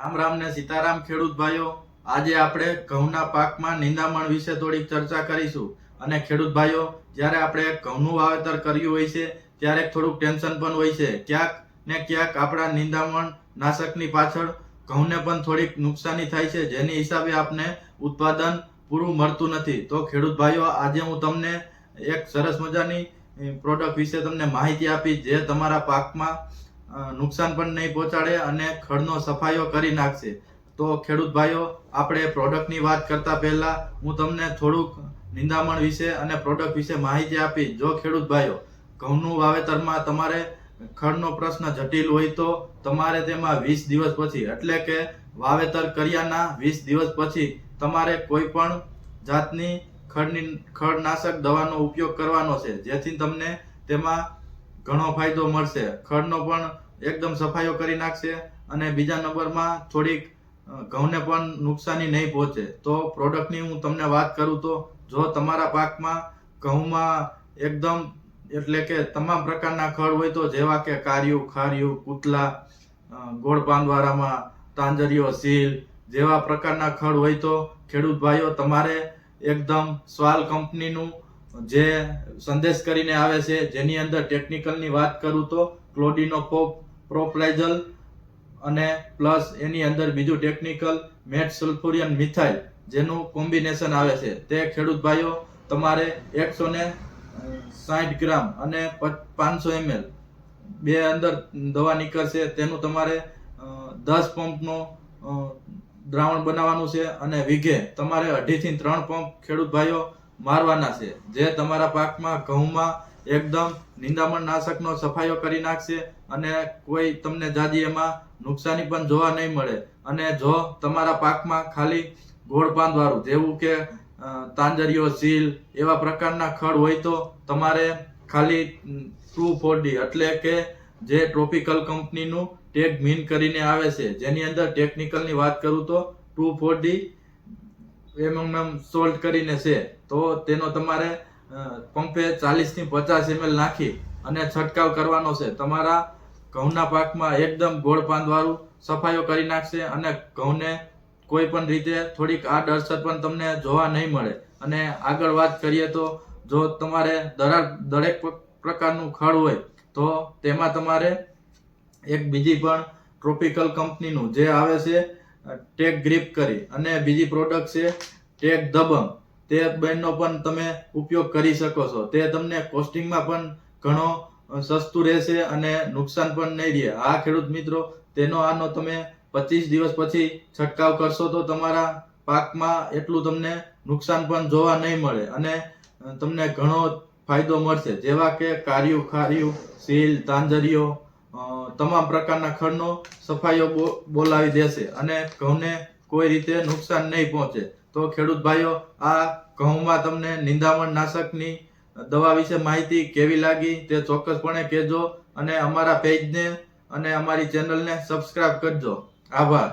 રામ રામ ને સીતારામ ખેડૂત ભાઈઓ, આજે આપણે ઘઉંના પાકમાં નિંદામણ વિશે થોડીક ચર્ચા કરીશું. અને ખેડૂત ભાઈઓ, જ્યારે આપણે ઘઉંનું વાવેતર કર્યું હોય છે ત્યારે થોડુંક ટેન્શન પણ હોય છે. ક્યાંક ને ક્યાંક આપણા નિંદામણ નાશકની પાછળ ઘઉંને પણ થોડીક નુકસાની થાય છે, જેની હિસાબે આપને ઉત્પાદન પૂરું મળતું નથી. તો ખેડૂત ભાઈઓ, આજે હું તમને એક સરસ મજાની પ્રોડક્ટ વિશે તમને માહિતી આપીશ, જે તમારા પાકમાં નુકસાન પણ નહીં પહોંચાડે અને ખડનો સફાયો કરી નાખશે. તો ખેડૂત ભાઈઓ, આપણે પ્રોડક્ટની વાત કરતા પહેલા હું તમને થોડુંક નિંદામણ વિશે અને પ્રોડક્ટ વિશે માહિતી આપીશ. જો ખેડૂત ભાઈઓ, ઘઉંનું વાવેતરમાં તમારે ખડનો પ્રશ્ન જટિલ હોય તો તમારે તેમાં 20 દિવસ પછી, એટલે કે વાવેતર કર્યાના 20 દિવસ પછી તમારે કોઈ પણ જાતની ખડનાશક દવાનો ઉપયોગ કરવાનો છે, જેથી તમને તેમાં ઘણો ફાયદો મળશે. ખડનો પણ એકદમ સફાયો કરી નાખશે અને બીજા નંબરમાં થોડીક ઘઉંને પણ નુકસાની નહીં પહોંચે. તો પ્રોડક્ટની હું તમને વાત કરું તો, જો તમારા પાકમાં ઘઉંમાં એકદમ એટલે કે તમામ પ્રકારના ખડ હોય તો, જેવા કે કારિયું, ખારિયું, કૂતલા, ગોળ પાંદવારામાં, તાંજરીઓ, સીલ જેવા પ્રકારના ખડ હોય તો ખેડૂત ભાઈઓ, તમારે એકદમ સ્વાલ કંપનીનું જે સંદેશ કરીને આવે છે, જેની અંદર ટેકનિકલની વાત કરું તો ક્લોડિનો પ્રોપ્લાઇઝલ અને પ્લસ એની અંદર બીજું ટેકનિકલ મેટ સલ્ફ્યુરિયન મિથાઇલ, જેનું કોમ્બિનેશન આવે છે, તે ખેડૂત ભાઈઓ તમારે 160 ગ્રામ અને 500 ml બે અંદર દવા નીકળશે. તેનું તમારે 10 પંપનો દ્રાવણ બનાવવાનું છે અને વીઘે તમારે 2.5 થી 3 પંપ ખેડૂત ભાઈઓ મારવાના છે, જે તમારા પાકમાં ઘઉંમાં એકદમ નિંદામણ નાશકનો સફાયો કરી નાખશે અને કોઈ તમને જાજી એમાં નુકસાની પણ જોવા નહીં મળે. અને જો તમારા પાકમાં ખાલી ગોળ પાંદવાળું જેવું કે તાંજરીઓ, સીલ એવા પ્રકારના ખડ હોય તો તમારે ખાલી 2,4-D એટલે કે જે ટ્રોપિકલ કંપનીનું ટેગ મીન કરીને આવે છે, જેની અંદર ટેકનિકલની વાત કરું તો 2,4-D સોલ્ટ કરીને છે, તો તેનો તમારે પંપે 40 થી 50 ml નાખી અને છંટકાવ કરવાનો છે. તમારા ઘઉંના પાકમાં એકદમ ગોળ પાંદવાળું સફાયો કરી નાખશે અને ઘઉંને કોઈ પણ રીતે થોડીક આડઅસર પણ તમને જોવા નહીં મળે. અને આગળ વાત કરીએ તો, જો તમારે દરેક પ્રકારનું ખડ હોય તો તેમાં તમારે એક બીજી પણ ટ્રોપિકલ કંપનીનું જે આવે છે ટેગ ગ્રીપ કરી, અને બીજી પ્રોડક્ટ છે ટેગ દબંગ, તે બેનો પણ તમે ઉપયોગ કરી શકો છો. તે તમને કોસ્ટિંગમાં પણ ઘણો સસ્તું રહેશે અને નુકસાન પણ નહીં રહે. આ ખેડૂત મિત્રો, આનો તમે 25 દિવસ પછી છંટકાવ કરશો તો તમારા પાકમાં એટલું તમને નુકસાન પણ જોવા નહીં મળે અને તમને ઘણો ફાયદો મળશે. જેવા કે કારિયું, ખારિયું, સીલ, તાંજરીઓ, તમામ પ્રકારના ખડનો સફાયો બોલાવી દેશે અને ઘઉંને કોઈ રીતે નુકસાન નહીં પહોંચે. તો ખેડૂત ભાઈઓ, આ ઘઉંમાં તમને નિંદામણ નાશકની દવા વિશે માહિતી કેવી લાગી તે ચોક્કસપણે કહેજો અને અમારા પેજને અને અમારી ચેનલને સબસ્ક્રાઇબ કરજો. આભાર.